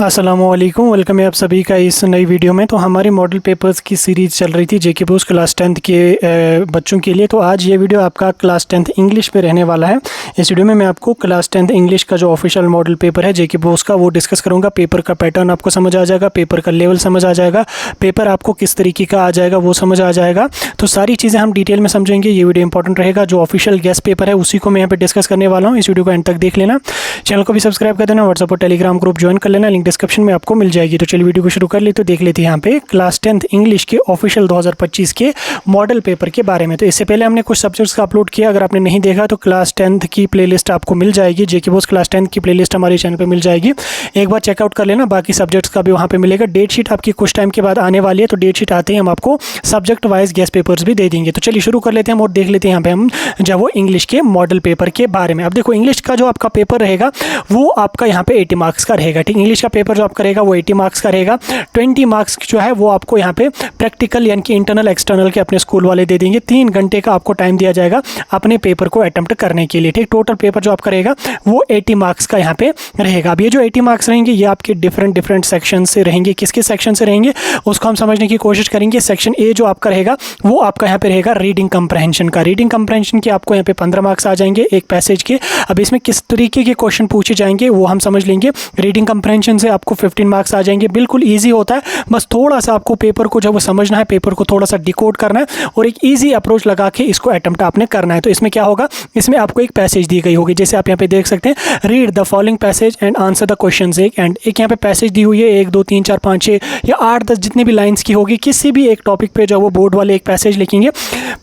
अस्सलामुअलैकुम, वेलकम है आप सभी का इस नई वीडियो में। तो हमारी मॉडल पेपर्स की सीरीज़ चल रही थी जेके बोस क्लास 10th के बच्चों के लिए। तो आज ये वीडियो आपका क्लास 10th इंग्लिश पे रहने वाला है। इस वीडियो में मैं आपको क्लास 10th इंग्लिश का जो ऑफिशियल मॉडल पेपर है जेके बोस का वो डिस्कस करूँगा। पेपर का पैटर्न आपको समझ आ जाएगा, पेपर का लेवल समझ आ जाएगा, पेपर आपको किस तरीके का आ जाएगा वो समझ आ जाएगा। तो सारी चीज़ें हम डिटेल में समझेंगे। ये वीडियो इंपॉर्टेंट रहेगा। जो ऑफिशियल गेस्ट पेपर है उसी को मैं यहाँ पे डिस्कस करने वाला हूँ। इस वीडियो को एंड तक देख लेना। चैनल को भी सब्सक्राइब कर देना, व्हाट्सएप और टेलीग्राम ग्रुप ज्वाइन कर लेना, लिंक डिस्क्रिप्शन में आपको मिल जाएगी। तो चलिए वीडियो को शुरू कर ले। तो देख लेते हैं यहाँ पे क्लास 10th इंग्लिश के ऑफिशियल 2025 के मॉडल पेपर के बारे में। तो इससे पहले हमने कुछ सब्जेक्ट्स का अपलोड किया। अगर आपने नहीं देखा तो क्लास 10th की प्लेलिस्ट आपको मिल जाएगी। जेके बोस क्लास 10th की प्लेलिस्ट हमारे चैनल पे मिल जाएगी, एक बार चेकआउट कर लेना। बाकी सब्जेक्ट्स का भी वहाँ पे मिलेगा। डेट शीट आपकी कुछ टाइम के बाद आने वाली है, तो डेट शीट आते ही हम आपको सब्जेक्ट वाइज गेस्ट पेपर्स भी दे देंगे। तो चलिए शुरू कर लेते हैं और देख लेते हैं यहाँ पे हम जब वो इंग्लिश के मॉडल पेपर के बारे में। अब देखो, इंग्लिश का जो आपका पेपर रहेगा वो आपका यहाँ पे 80 मार्क्स का रहेगा। ठीक, इंग्लिश का पेपर जो आपका रहेगा वो 80 मार्क्स का रहेगा। 20 मार्क्स जो है वो आपको यहाँ पे प्रैक्टिकल यानी कि इंटरनल एक्सटर्नल के अपने स्कूल वाले दे देंगे। 3 घंटे का आपको टाइम दिया जाएगा अपने पेपर को अटेम्प्ट करने के लिए। ठीक, टोटल पेपर जो आपका रहेगा वो 80 मार्क्स का यहाँ पे रहेगा। अब ये जो 80 मार्क्स रहेंगे ये आपके डिफरेंट सेक्शन से रहेंगे। किसके सेक्शन से रहेंगे उसको हम समझने की कोशिश करेंगे। सेक्शन ए जो आपका रहेगा वो आपका यहाँ पे रहेगा रीडिंग कंप्रहेंशन का। रीडिंग कंप्रहेंशन के आपको यहाँ पे 15 मार्क्स आ जाएंगे एक पैसेज के। अब इसमें किस तरीके के क्वेश्चन पूछे जाएंगे वो हम समझ लेंगे। रीडिंग कंप्रहेंशन से आपको 15 मार्क्स आ जाएंगे। बिल्कुल ईजी होता है, बस थोड़ा सा आपको पेपर को जब वो समझना है, पेपर को थोड़ा सा डिकोड करना है और एक ईजी अप्रोच लगा के इसको अटेम्प्ट आपने करना है। तो इसमें क्या होगा, इसमें आपको एक पैसेज दी गई होगी, जैसे आप यहाँ पे देख सकते हैं, read the following passage and answer the questions. एक यहाँ पे पैसेज दी हुई है, 1 2 3 4 5 6 या 8 10 जितनी भी लाइन्स की होगी। किसी भी एक टॉपिक पे जो वो बोर्ड वाले एक पैसेज लिखेंगे।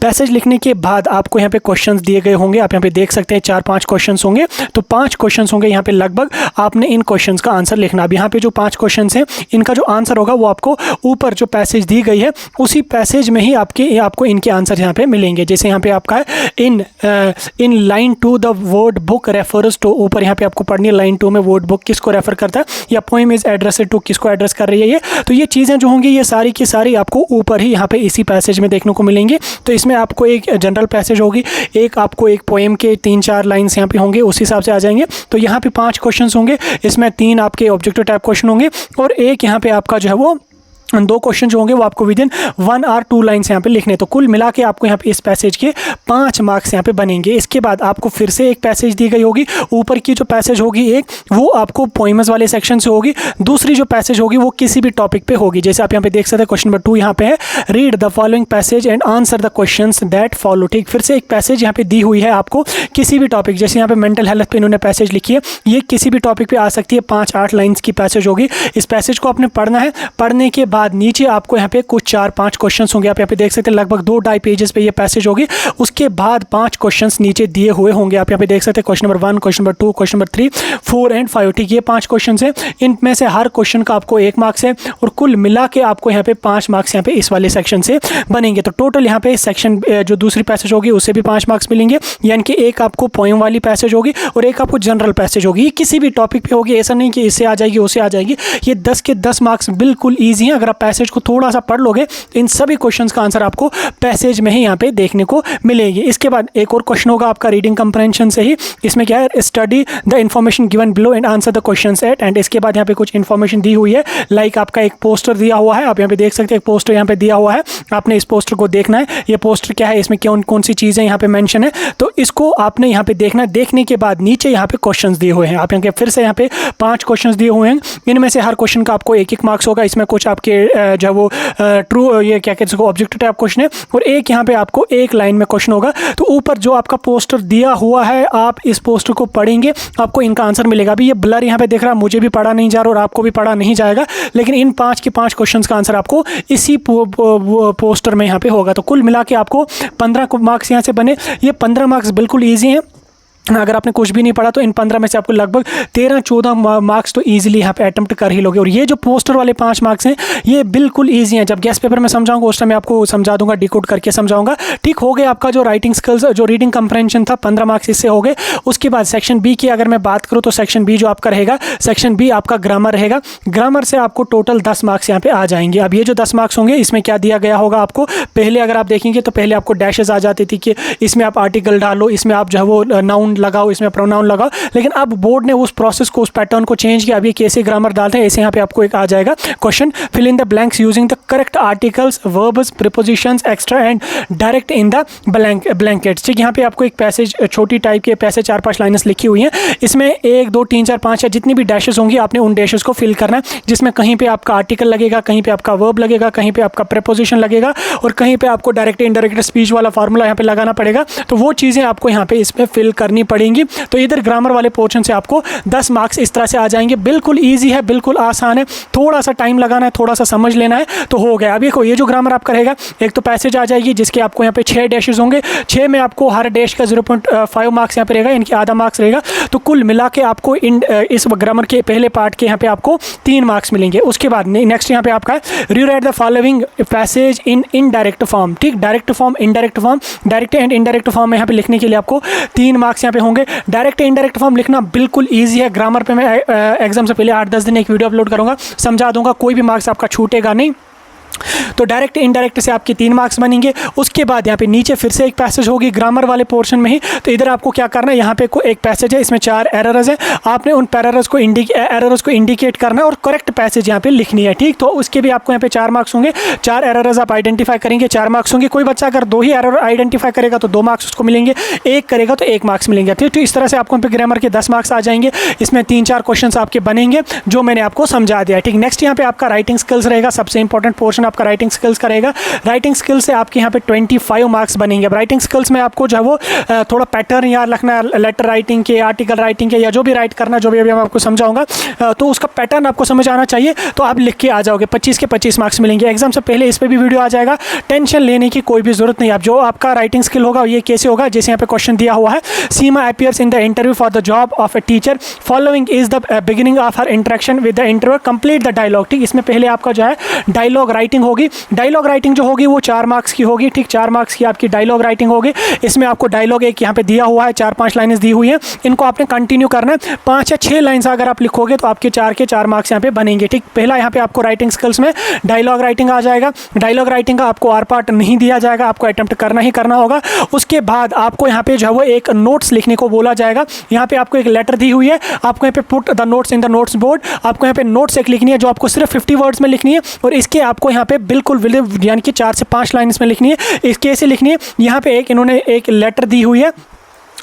पैसेज लिखने के बाद आपको यहाँ पे क्वेश्चंस दिए गए होंगे। आप यहाँ पे देख सकते हैं 4-5 क्वेश्चंस होंगे। तो 5 क्वेश्चंस होंगे यहाँ पे लगभग। आपने इन क्वेश्चंस का आंसर लिखना। अब यहाँ पे जो 5 क्वेश्चंस हैं इनका जो आंसर होगा वो आपको ऊपर जो पैसेज दी गई है उसी पैसेज में ही आपको इनके आंसर यहाँ पे मिलेंगे। जैसे यहाँ पे आपका है in line 2 the word book refers to. ऊपर यहाँ पे आपको पढ़नी है लाइन 2 में वर्ड बुक किसको रेफर करता है, या पोएम इज एड्रेसेड टू किसको एड्रेस कर रही है ये। तो ये चीज़ें जो होंगी ये सारी की सारी आपको ऊपर ही यहाँ पे इसी पैसेज में देखने को मिलेंगे। तो इसमें आपको एक जनरल पैसेज होगी, एक आपको एक पोएम के 3-4 लाइन्स यहाँ पे होंगे, उस हिसाब से आ जाएंगे। तो यहाँ पे 5 क्वेश्चन होंगे, इसमें 3 आपके ऑब्जेक्टिव टाइप क्वेश्चन होंगे और एक यहाँ पे आपका जो है वो 2 क्वेश्चन जो होंगे वो आपको विद इन 1 और 2 लाइन्स यहाँ पे लिखने। तो कुल मिला के आपको यहाँ पे इस पैसेज के 5 मार्क्स यहाँ पे बनेंगे। इसके बाद आपको फिर से एक पैसेज दी गई होगी। ऊपर की जो पैसेज होगी एक वो आपको पोइम्स वाले सेक्शन से होगी, दूसरी जो पैसेज होगी वो किसी भी टॉपिक पे होगी। जैसे आप यहाँ पे देख सकते हैं क्वेश्चन नंबर 2 यहाँ पे है, read the following passage and answer the questions that follow. ठीक, फिर से एक पैसेज यहाँ पे दी हुई है आपको किसी भी टॉपिक। जैसे यहाँ पे मेंटल हेल्थ पे इन्होंने पैसेज लिखी है, ये किसी भी टॉपिक पे आ सकती है। 5-8 लाइन्स की पैसेज होगी। इस पैसेज को आपने पढ़ना है। पढ़ने के बाद नीचे आपको यहाँ पे कुछ 4-5 क्वेश्चंस होंगे। आप यहाँ पे देख सकते हैं लगभग 2-2.5 पेजेस पे ये पैसेज होगी। उसके बाद 5 क्वेश्चंस नीचे दिए हुए होंगे। आप यहाँ पे देख सकते हैं question number 1, question number 2, question number 3, 4 and 5। ठीक, ये 5 क्वेश्चंस हैं। इनमें से हर क्वेश्चन का आपको 1 मार्क्स है और कुल मिला के आपको यहाँ पे 5 मार्क्स यहाँ पे इस वाले सेक्शन से बनेंगे। तो टोटल यहाँ पे सेक्शन जो दूसरी पैसेज होगी उससे भी 5 मार्क्स मिलेंगे। यानी कि एक आपको पोएम वाली पैसेज होगी और एक आपको जनरल पैसेज होगी। ये किसी भी टॉपिक पे होगी, ऐसा नहीं कि इससे आ जाएगी उससे आ जाएगी। ये 10 के 10 मार्क्स बिल्कुल ईजी हैं। अगर आप पैसेज को थोड़ा सा पढ़ लोगे तो इन सभी क्वेश्चंस का आंसर आपको पैसेज में ही यहाँ पे देखने को मिलेगी। इसके बाद एक और क्वेश्चन होगा आपका रीडिंग कंप्रहेंशन से ही। इसमें क्या है, study the information given below and answer the questions eight. And इसके बाद यहाँ पे कुछ इन्फॉर्मेशन दी हुई है, लाइक आपका एक पोस्टर दिया हुआ है। आप यहाँ पे देख सकते हैं एक पोस्टर यहाँ पे दिया हुआ है। आपने इस पोस्टर को देखना है। ये पोस्टर क्या है, इसमें कौन सी चीज़ें यहाँ पे मेंशन है, तो इसको आपने यहाँ पे देखना है। देखने के बाद नीचे यहाँ पे क्वेश्चंस दिए हुए हैं। आप यहाँ फिर से यहाँ पे 5 क्वेश्चंस दिए हुए हैं। इनमें से हर क्वेश्चन का आपको 1-1 मार्क्स होगा। इसमें कुछ आपके जो वो ट्रू ये क्या कहते हैं ऑब्जेक्टिव टाइप क्वेश्चन है और एक यहाँ पे आपको 1 लाइन में क्वेश्चन होगा। तो ऊपर जो आपका पोस्टर दिया हुआ है, आप इस पोस्टर को पढ़ेंगे आपको इनका आंसर मिलेगा। अभी ये ब्लर यहाँ पे दिख रहा है, मुझे भी पढ़ा नहीं जा रहा और आपको भी पढ़ा नहीं जाएगा, लेकिन इन 5 के 5 क्वेश्चंस का आंसर आपको इसी पोस्टर में यहाँ पे होगा। तो कुल मिला के आपको 15 मार्क्स यहाँ से बने। ये 15 मार्क्स बिल्कुल ईजी हैं। अगर आपने कुछ भी नहीं पढ़ा तो इन 15 में से आपको लगभग 13-14 मार्क्स तो ईजिली यहाँ पे अटेम्प्ट कर ही लोगे। और ये जो पोस्टर वाले 5 मार्क्स हैं ये बिल्कुल ईजी हैं। जब गेस्ट पेपर में समझाऊंगा उस टाइम मैं आपको समझा दूंगा, डिकोड करके समझाऊंगा। ठीक, हो गया आपका जो राइटिंग स्किल्स, जो रीडिंग कंप्रहेंशन था, 15 मार्क्स इससे हो गए। उसके बाद सेक्शन बी की अगर मैं बात करूँ तो सेक्शन बी जो आपका रहेगा, सेक्शन बी आपका ग्रामर रहेगा। ग्रामर से आपको टोटल 10 मार्क्स यहाँ पे आ जाएंगे। अब ये जो 10 मार्क्स होंगे इसमें क्या दिया गया होगा आपको, पहले अगर आप देखेंगे तो पहले आपको डैशेज आ जाती थी कि इसमें आप आर्टिकल डालो, इसमें आप जो है वो नाउन लगाओ, इसमें प्रोनाउन लगाओ। लेकिन अब बोर्ड ने उस प्रोसेस को, उस पैटर्न को चेंज किया। अब ये कैसे ग्रामर डालते हैं, ऐसे यहाँ पे आपको एक आ जाएगा question, fill in the blanks using the correct articles, verbs, prepositions, extra and direct in the blankets. ठीक, यहाँ पे आपको एक पैसेज, छोटी टाइप के पैसेज 4-5 लाइन्स लिखी हुई हैं। इसमें 1, 2, 3, 4, 5 या जितनी भी डैशेस होंगी आपने उन डैशेस को फिल करना है, जिसमें कहीं पे आपका आर्टिकल लगेगा, कहीं पे आपका वर्ब लगेगा, कहीं पे आपका प्रीपोजिशन लगेगा और कहीं पे आपको डायरेक्ट इनडायरेक्ट स्पीच वाला फार्मूला यहाँ पे लगाना पड़ेगा। तो वो चीज़ें आपको यहाँ पे इसमें फिल करनी पड़ेंगी। तो इधर ग्रामर वाले पोर्शन से आपको 10 मार्क्स इस तरह से आ जाएंगे। बिल्कुल ईजी है, बिल्कुल आसान है, थोड़ा सा टाइम लगाना है, थोड़ा सा समझ लेना है तो हो गया। अब देखो, ये जो ग्रामर आपका रहेगा, एक तो पैसेज आ जाएगी जिसके आपको यहाँ पे 6 डैशेस होंगे, 6 में आपको हर डैश का 0.5 मार्क्स यहाँ पे रहेगा, इनकी आधा मार्क्स रहेगा। तो कुल मिला के आपको इस ग्रामर के पहले पार्ट के यहाँ पे आपको 3 मार्क्स मिलेंगे। उसके बाद नेक्स्ट यहाँ पे आपका rewrite the following passage in indirect form. ठीक, direct form, indirect form, direct and indirect form में यहाँ पे लिखने के लिए आपको 3 मार्क्स यहाँ पे होंगे। डायरेक्ट इनडायरेक्ट फॉर्म लिखना बिल्कुल ईजी है। ग्रामर पे मैं एग्जाम से पहले 8-10 दिन एक वीडियो अपलोड करूँगा, समझा दूंगा, कोई भी मार्क्स आपका छूटेगा नहीं। तो डायरेक्ट इनडायरेक्ट से आपके 3 मार्क्स बनेंगे। उसके बाद यहाँ पे नीचे फिर से एक पैसेज होगी ग्रामर वाले पोर्शन में ही। तो इधर आपको क्या करना है, यहाँ पे एक पैसेज है, इसमें 4 एरर्स हैं, आपने उन एरर्स को इंडिकेट करना है और करेक्ट पैसेज यहाँ पे लिखनी है। ठीक, तो उसके भी आपको यहाँ पे 4 मार्क्स होंगे। 4 एरर्स आप आइडेंटिफाई करेंगे, 4 मार्क्स होंगे। कोई बच्चा अगर 2 ही एरर आइडेंटिफाई करेगा तो 2 मार्क्स उसको मिलेंगे, 1 करेगा तो 1 मार्क्स मिलेंगे। ठीक, तो इस तरह से आपको यहाँ पे ग्रामर के 10 मार्क्स आ जाएंगे। इसमें 3-4 क्वेश्चन आपके बनेंगे जो मैंने आपको समझा दिया। ठीक, नेक्स्ट यहाँ पे आपका राइटिंग स्किल्स रहेगा, सबसे इंपॉर्टेंट पोर्शन आपका राइटिंग स्किल्स रहेगा। राइटिंग स्किल से आपके यहाँ पे 25 मार्क्स बनेंगे। अब राइटिंग स्किल्स में आपको जो है वो थोड़ा पैटर्न याद रखना है, लेटर राइटिंग के, आर्टिकल राइटिंग के, या जो भी राइट करना, जो भी अभी मैं आपको समझाऊंगा, तो उसका पैटर्न आपको समझ आना चाहिए। तो आप लिख के आ जाओगे, 25 के 25 मार्क्स मिलेंगे। एग्जाम से पहले इस पर भी वीडियो आ जाएगा, टेंशन लेने की कोई भी जरूरत नहीं। आप जो आपका राइटिंग स्किल होगा ये कैसे होगा, जैसे यहाँ पे क्वेश्चन दिया हुआ है, Seema appears in the interview for the job of a teacher, following is the beginning of her interaction with the interview, complete the dialogue. ठीक, इसमें पहले आपका जो है डायलॉग राइटिंग होगी। डायलॉग राइटिंग जो होगी वो 4 मार्क्स की होगी। ठीक, 4 मार्क्स की आपकी डायलॉग राइटिंग होगी। इसमें आपको डायलॉग एक यहाँ पे दिया हुआ है, 4-5 लाइनें दी हुई हैं, इनको आपने कंटिन्यू करना है। 5 या 6 लाइन्स अगर आप लिखोगे तो आपके 4 के 4 मार्क्स यहाँ पे बनेंगे। ठीक, पहला यहाँ पे आपको राइटिंग स्किल्स में डायलॉग राइटिंग आ जाएगा। डायलॉग राइटिंग का आपको आर पार्ट नहीं दिया जाएगा, आपको अटेम्प्ट करना ही करना होगा। उसके बाद आपको यहाँ पे जो है वो एक नोट्स लिखने को बोला जाएगा। यहाँ पे आपको एक लेटर दी हुई है, आपको यहाँ पे put the notes in the notes board. आपको यहाँ पे नोट्स एक लिखनी है जो आपको सिर्फ 50 वर्ड्स में लिखनी है, और इसके आपको यहाँ पे बिल्कुल यानी कि 4 से 5 लाइन इसमें लिखनी है। इसके ऐसे लिखनी है, यहाँ पे इन्होंने एक लेटर दी हुई है,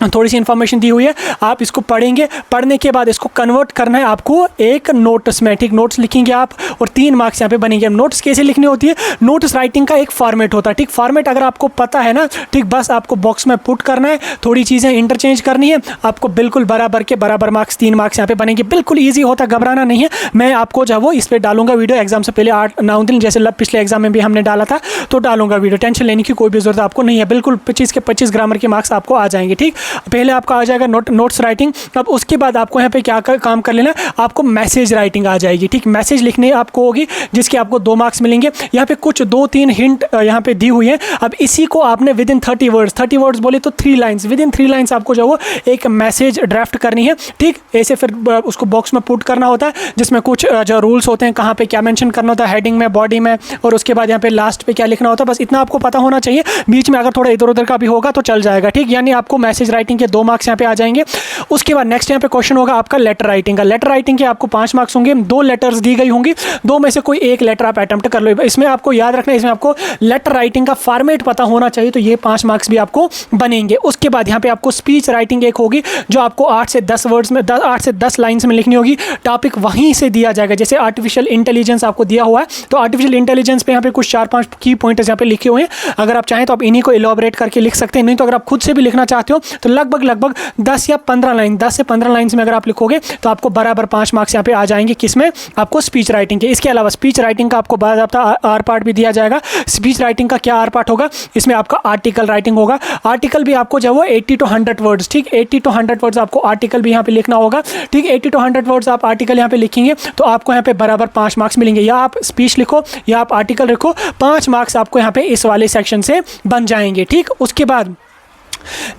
थोड़ी सी इन्फॉर्मेशन दी हुई है, आप इसको पढ़ेंगे। पढ़ने के बाद इसको कन्वर्ट करना है आपको एक नोट्स में। ठीक, नोट्स लिखेंगे आप और 3 मार्क्स यहाँ पे बनेंगे। नोट्स कैसे लिखनी होती है, नोट्स राइटिंग का एक फॉर्मेट होता है। ठीक, फॉर्मेट अगर आपको पता है ना, ठीक, बस आपको बॉक्स में पुट करना है, थोड़ी चीज़ें इंटरचेंज करनी है, आपको बिल्कुल बराबर के बराबर मार्क्स 3 मार्क्स यहाँ पे बनेंगे। बिल्कुल ईजी होता, घबराना नहीं है। मैं आपको जो है वो इस पर डालूंगा वीडियो एग्जाम से पहले 8-9 दिन, जैसे पिछले एग्जाम में भी हमने डाला था, तो डालूंगा वीडियो। टेंशन लेने की कोई भी जरूरत आपको नहीं है, बिल्कुल 25 के 25 ग्रामर के मार्क्स आपको आ जाएंगे। ठीक, पहले आपका जाएगा नोट्स राइटिंग। अब उसके बाद आपको यहाँ पे क्या काम कर लेना, आपको मैसेज राइटिंग आ जाएगी। ठीक, मैसेज लिखने आपको होगी, जिसके आपको 2 मार्क्स मिलेंगे। यहाँ पे कुछ 2-3 हिंट यहाँ पे दी हुई है। अब इसी को आपने विद इन 30 वर्ड्स बोले तो 3 लाइन्स, विद इन 3 लाइन्स आपको जो वो एक मैसेज ड्राफ्ट करनी है। ठीक, ऐसे फिर उसको बॉक्स में पुट करना होता है, जिसमें कुछ जो रूल्स होते हैं, कहाँ पे क्या मेंशन करना होता है, हेडिंग में, बॉडी में, और उसके बाद यहाँ पे लास्ट पे क्या लिखना होता है, बस इतना आपको पता होना चाहिए। बीच में अगर थोड़ा इधर उधर का भी होगा तो चल जाएगा। ठीक, यानी आपको मैसेज राइटिंग के 2 मार्क्स पे आ जाएंगे। उसके बाद नेक्स्ट यहाँ पे क्वेश्चन होगा आपका लेटर राइटिंग का। लेटर राइटिंग के आपको 5 मार्क्स होंगे। 2 लेटर्स दी गई होंगी, 2 में से कोई एक लेटर आप अटेम्प्ट कर लो। इसमें आपको याद रखना है, इसमें आपको लेटर राइटिंग का फॉर्मेट पता होना चाहिए, तो ये 5 मार्क्स भी आपको बनेंगे। उसके बाद यहाँ पे आपको स्पीच राइटिंग एक होगी, जो आपको 8 से 10 वर्ड्स में 8 से 10 लाइन्स में लिखनी होगी। टॉपिक वहीं से दिया जाएगा, जैसे आर्टिफिशियल इंटेलिजेंस आपको दिया हुआ है, तो आर्टिफिशियल इंटेलिजेंस पे यहाँ पे कुछ 4-5 की पॉइंट्स यहाँ पे लिखे हुए हैं। अगर आप चाहें तो आप इन्हीं को इलॉबरेट करके लिख सकते हैं, नहीं तो अगर आप खुद से भी लिखना चाहते हो तो लगभग 10 या 15 लाइन, 10 से 15 लाइन्स में अगर आप लिखोगे तो आपको बराबर 5 मार्क्स यहाँ पे आ जाएंगे। किसमें, आपको स्पीच राइटिंग के। इसके अलावा स्पीच राइटिंग का आपको बाकायदा आर पार्ट भी दिया जाएगा। स्पीच राइटिंग का क्या आर पार्ट होगा, इसमें आपका आर्टिकल राइटिंग होगा। आर्टिकल भी आपको जो वो 80 to 100 वर्ड्स, ठीक, 80 to 100 वर्ड्स आपको आर्टिकल भी यहाँ पे लिखना होगा। ठीक, 80 to 100 वर्ड्स आप आर्टिकल यहाँ पे लिखेंगे तो आपको यहाँ पे बराबर 5 मार्क्स मिलेंगे। या आप स्पीच लिखो या आप आर्टिकल लिखो, 5 मार्क्स आपको यहाँ पे इस वाले सेक्शन से बन जाएंगे। ठीक, उसके बाद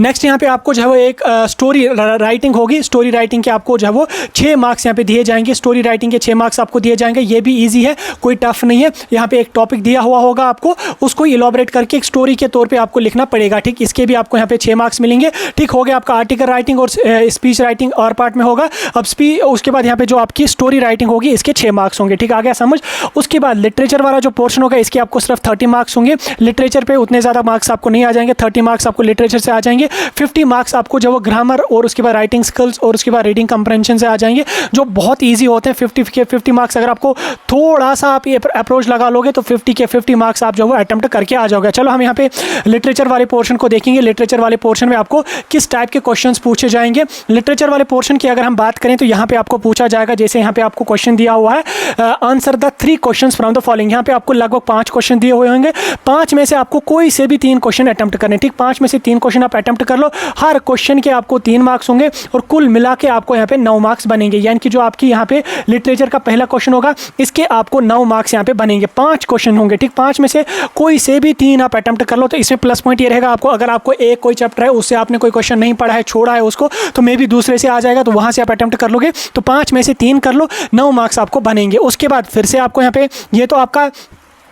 नेक्स्ट यहाँ पे आपको जो है वो एक स्टोरी राइटिंग होगी। स्टोरी राइटिंग के आपको जो है वो 6 मार्क्स यहाँ पे दिए जाएंगे। स्टोरी राइटिंग के 6 मार्क्स आपको दिए जाएंगे। ये भी इजी है, कोई टफ नहीं है। यहाँ पे एक टॉपिक दिया हुआ होगा, आपको उसको इलॉबरेट करके एक स्टोरी के तौर पे आपको लिखना पड़ेगा। ठीक, इसके भी आपको यहाँ पे 6 मार्क्स मिलेंगे। ठीक हो गया आपका आर्टिकल राइटिंग और स्पीच राइटिंग और पार्ट में होगा। अब उसके बाद यहाँ पे जो आपकी स्टोरी राइटिंग होगी इसके 6 मार्क्स होंगे। ठीक, आ गया समझ। उसके बाद लिटरेचर वाला जो पोर्शन होगा इसके आपको सिर्फ 30 मार्क्स होंगे। लिटरेचर पे उतने ज़्यादा मार्क्स आपको नहीं आ जाएंगे, 30 मार्क्स आपको लिटरेचर से आ जाएंगे। 50 मार्क्स आपको जो वो ग्रामर और उसके बाद राइटिंग स्किल्स और उसके बाद रीडिंग कंप्रेंशन से आ जाएंगे, जो बहुत ईजी होते हैं। 50 मार्क्स अगर आपको थोड़ा सा आप ये अप्रोच लगा लोगे तो 50 के 50 मार्क्स आप जो वो अटेम्प्ट करके आ जाओगे। चलो हम यहाँ पे लिटरेचर वाले पोर्शन को देखेंगे। लिटरेचर वाले पोर्शन में आपको किस टाइप के क्वेश्चंस पूछे जाएंगे। लिटरेचर वाले पोर्शन की अगर हम बात करें तो यहाँ पे आपको पूछा जाएगा, जैसे यहाँ पे आपको क्वेश्चन दिया हुआ है, answer the 3 questions from the following. यहाँ पे आपको लगभग 5 क्वेश्चन दिए हुए होंगे। 5 में से आपको कोई से भी 3 क्वेश्चन अटेम्प्ट करने। ठीक, 5 में से 3 क्वेश्चन आप अटेम्प्ट कर लो। हर क्वेश्चन के आपको 3 मार्क्स होंगे और कुल मिला के आपको यहाँ पे 9 मार्क्स बनेंगे। यानी कि जो आपकी यहाँ पे लिटरेचर का पहला क्वेश्चन होगा इसके आपको 9 मार्क्स यहाँ पे बनेंगे। 5 क्वेश्चन होंगे। ठीक, 5 में से कोई से भी 3 आप अटेम्प्ट कर लो तो इसमें प्लस पॉइंट ये रहेगा आपको, अगर आपको एक कोई चैप्टर है उससे आपने कोई क्वेश्चन नहीं पढ़ा है, छोड़ा है उसको, तो मे भी दूसरे से आ जाएगा, तो वहाँ से आप अटेम्प्ट कर लोगे। तो 5 में से 3 कर लो, 9 मार्क्स आपको बनेंगे। उसके बाद फिर से आपको यहाँ पे ये तो आपका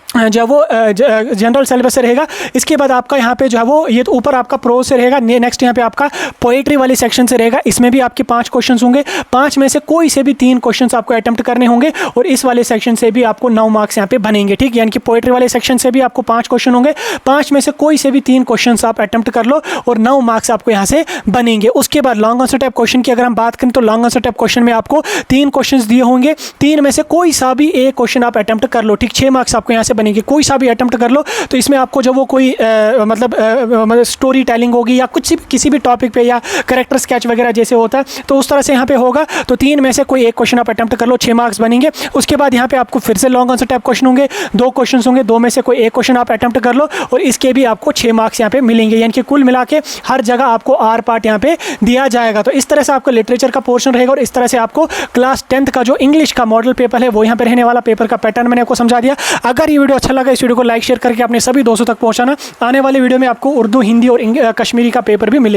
जो वो जनरल सिलेबस से रहेगा। इसके बाद आपका यहाँ पे जो है वो ये तो ऊपर आपका प्रोज से रहेगा। नेक्स्ट यहाँ पे आपका पोएट्री वाली सेक्शन से रहेगा। इसमें भी आपके 5 क्वेश्चंस होंगे। 5 में से कोई से भी 3 क्वेश्चंस आपको अटेम्प्ट करने होंगे और इस वाले सेक्शन से भी आपको 9 मार्क्स यहाँ पे बनेंगे। ठीक, यानी कि पोएट्री वाले सेक्शन से भी आपको 5 क्वेश्चन होंगे। 5 में से कोई से भी 3 क्वेश्चन आप अटेम्प्ट कर लो और 9 मार्क्स आपको यहाँ से बनेंगे। उसके बाद लॉन्ग आंसर टाइप क्वेश्चन की अगर हम बात करें तो लॉन्ग आंसर टाइप क्वेश्चन में आपको 3 क्वेश्चन दिए होंगे। 3 में से कोई सा भी एक क्वेश्चन आप अटेम्प्ट कर लो। ठीक, 6 मार्क्स आपको यहाँ से बनेंगे। कोई सा भी अटेम्प्ट कर लो तो इसमें आपको जो वो कोई मतलब स्टोरी टेलिंग होगी या कुछ किसी भी टॉपिक पे या कैरेक्टर स्केच वगैरह जैसे होता है तो उस तरह से यहाँ पे होगा। तो 3 में से कोई एक क्वेश्चन आप अटेम्प्ट कर लो, 6 मार्क्स बनेंगे। उसके बाद यहाँ पे आपको फिर से लॉन्ग आंसर टाइप क्वेश्चन होंगे। 2 क्वेश्चन होंगे, 2 में से कोई एक क्वेश्चन आप अटेम्प्ट कर लो और इसके भी आपको 6 मार्क्स यहाँ पे मिलेंगे। यानी कि कुल मिला के हर जगह आपको आर पार्ट यहाँ पे दिया जाएगा। तो इस तरह से आपको लिटरेचर का पोर्शन रहेगा और इस तरह से आपको क्लास 10th का जो इंग्लिश का मॉडल पेपर है वो यहाँ पे रहने वाला। पेपर का पैटर्न मैंने आपको समझा दिया। अगर ये वीडियो अच्छा लगा इस वीडियो को लाइक शेयर करके अपने सभी दोस्तों तक पहुंचाना। आने वाले वीडियो में आपको उर्दू, हिंदी और कश्मीरी का पेपर भी मिलेगा।